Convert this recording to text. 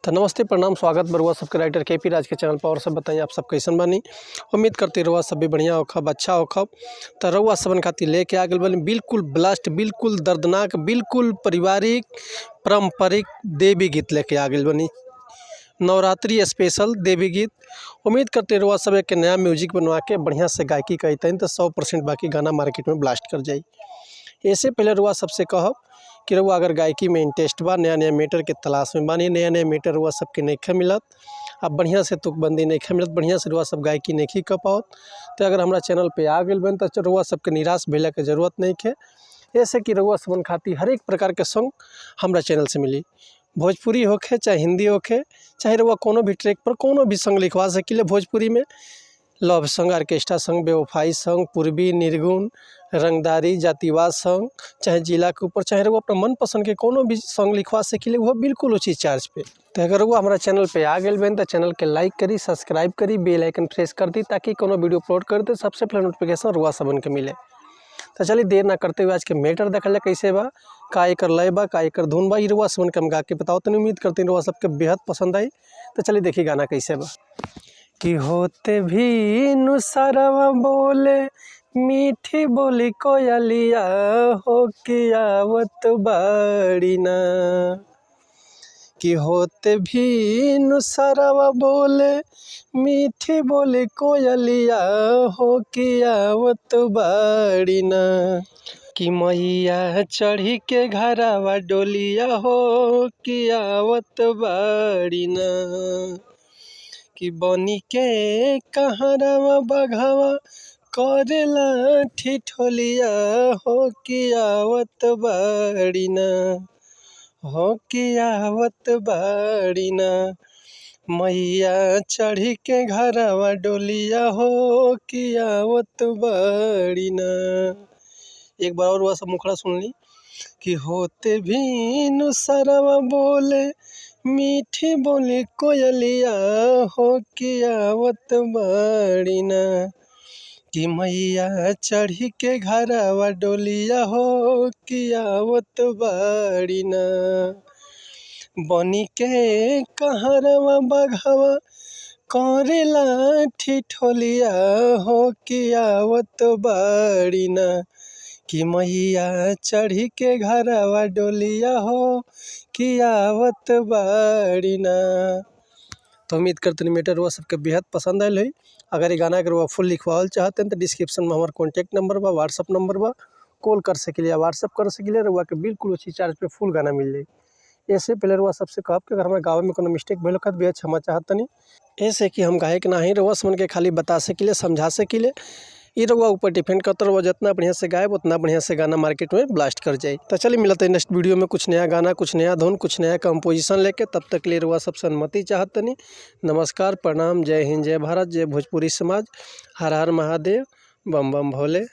तो नमस्ते प्रणाम स्वागत बरुआ सबके राइटर केपी राज के चैनल पर। और सब बताइए आप सब कैसन बानी। उम्मीद करते रहुआ सब भी बढ़िया होखब अच्छा होखब। तो रहुआ सबन खातिर लेके आ गए बनी बिल्कुल ब्लास्ट बिल्कुल दर्दनाक बिल्कुल पारिवारिक पारंपरिक देवी गीत लेके आ गए बनी। नवरात्रि स्पेशल देवी गीत। उम्मीद करते रहुआ सब एक नया म्यूजिक बनवा के बढ़िया से गायकी करते हैं तो 100% बाकी गाना मार्केट में ब्लास्ट कर जाए। इससे पहले रुआ सबसे कहब कि रुआ अगर गायकी में इंटरेस्ट बा नया नया मीटर के तलाश में बानी नया नया मीटर रुआ सबके नहीं मिलत अब बढ़िया से तुकबंदी नहीं मिलत बढ़िया से रुआ सब गायकी नहीं कर पाओत। तो अगर हमारा चैनल पे आ गए बन तो रुआ सबके निराश भेला के जरूरत नहीं है। ऐसे कि रुआ सबन खातिर हर एक प्रकार के सॉन्ग हमारा चैनल से मिली। भोजपुरी होखे चाहे हिंदी होखे चाहे रुआ कोनो भी ट्रैक पर कोनो भी सॉन्ग लिखवा सकिले। भोजपुरी में लव सॉन्ग ऑर्केस्ट्रा सॉन्ग बेवफाई सॉन्ग पूर्वी निर्गुण रंगदारी जातिवाद सॉन्ग चाहे जिला के ऊपर चाहे वो अपना मनपसंद के कोनो भी सॉन्ग लिखवा सकिले वो बिल्कुल उचित चार्ज पे। तो अगर वो हमारा चैनल पे आ गए बन तो चैनल के लाइक करी सब्सक्राइब करी बेल आइकन प्रेस कर दी ताकि कोनो वीडियो अपलोड कर दे सबसे पहले नोटिफिकेशन रुआ सबन के मिले। तो चलिए देर ना करते हुए आज के मैटर देखल जाए कैसे बा का एकर लय बा का एकर धुन बा रुआ सबन के हम गा के बताओ। तो उम्मीद करते रुआ सबके बेहद पसंद आई। तो चलिए देखिए गाना कैसे बा। कि होते भी नुसरवा बोले मीठी बोली कोयलिया हो कि आवत बाड़ी ना। कि होते भी नुसरवा बोले मीठी बोली कोयलिया हो कि आवत बाड़ी ना। कि मैया चढ़ी के घरवा डोलिया हो कि आवत बाड़ी ना। कि बनी के कहरवा बघवा करेला ठिठोलिया हो कि आवत बाड़ी ना हो कि आवत बाड़ी ना। मैया चढ़ी के घरवा डोलिया हो कि आवत बाड़ी ना। एक बार और वह सब मुखड़ा सुन ली। कि होते भी नुसरवा बोले मीठी बोली कोयलिया हो कि आवत बाड़ी ना। कि मैया चढ़ी के घरवा डोलिया हो कि आवत बाड़ी ना। बनी के कहरवा बघवा करेला ठिठोलिया हो कि आवत बाड़ी ना। कि मैया चढ़ी के घरवा डोलिया हो कि आवत बाड़ी ना। तो उम्मीद करते मीटर वो सबके बेहद पसंद आयल है। अगर ये गाना अगर वो फुल लिखवाल चाहते हैं तो डिस्क्रिप्शन में हमारा कॉन्टैक्ट नंबर बा व्हाट्सअप नंबर बा कॉल कर सकिले व्हाट्सअप कर सकिले रुआ के बिल्कुल उसी चार्ज पे फुल गाना मिल जाए। ऐसे पहले रुआ सबसे कहब कि अगर हमारे गाँव में कोनो मिस्टेक भेल तो भी क्षमा चाहतनी। ऐसे कि हम गायक ना ही रुआ समन के खाली बता सकिले समझा सकिले ये रुआ ऊपर डिपेंड करता रहुआ जितना बढ़िया से गायब उतना बढ़िया से गाना मार्केट में ब्लास्ट कर जाए। तो चलिए मिलते हैं नेक्स्ट वीडियो में कुछ नया गाना कुछ नया धुन कुछ नया कंपोजिशन लेके। तब तक के लिए रुआ सब अनुमति चाहतनी। नमस्कार प्रणाम जय हिंद जय भारत जय भोजपुरी समाज हर हर महादेव बम बम भोले।